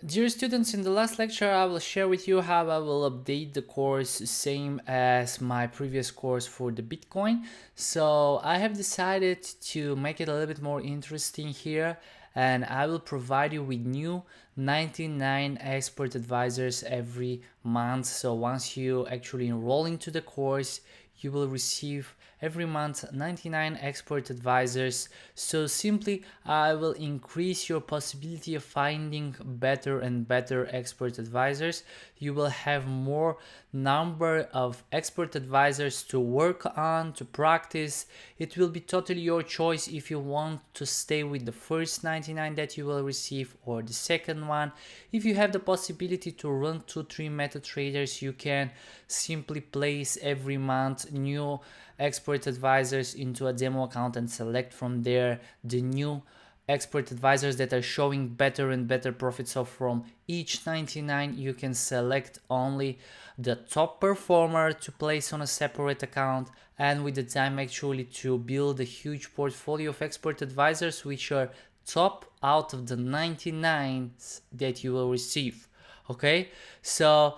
Dear students, in the last lecture I will share with you how I will update the course same as my previous course for the Bitcoin. So I have decided to make it a little bit more interesting here, and I will provide you with new 99 expert advisors every month. So once you actually enroll into the course, you will receive every month 99 expert advisors. So simply I will increase your possibility of finding better and better expert advisors. You will have more number of expert advisors to work on, to practice. It will be totally your choice if you want to stay with the first 99 that you will receive or the second one. If you have the possibility to run 2-3 meta traders, you can simply place every month new expert advisors into a demo account and select from there the new expert advisors that are showing better and better profits. So from each 99 you can select only the top performer to place on a separate account, and with the time actually to build a huge portfolio of expert advisors which are top out of the 99s that you will receive. Okay, so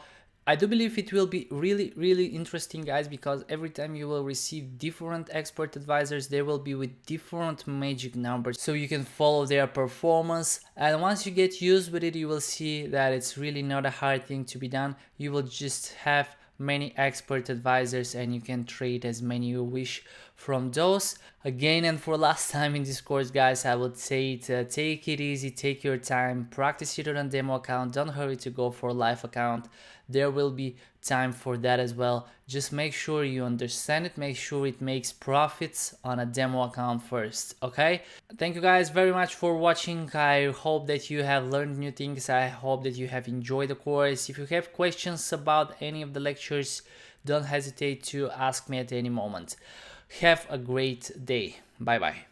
I do believe it will be really interesting, guys, because every time you will receive different expert advisors, they will be with different magic numbers, so you can follow their performance. And once you get used with it, you will see that it's really not a hard thing to be done. You will just have many expert advisors and you can trade as many you wish from those. Again, and for last time in this course, guys, I would say to take it easy, take your time, practice it on demo account, don't hurry to go for a live account. There will be time for that as well. Just make sure you understand it, make sure it makes profits on a demo account first. Okay, thank you guys very much for watching. I hope that you have learned new things. I hope that you have enjoyed the course. If you have questions about any of the lectures, don't hesitate to ask me at any moment. Have a great day. Bye bye.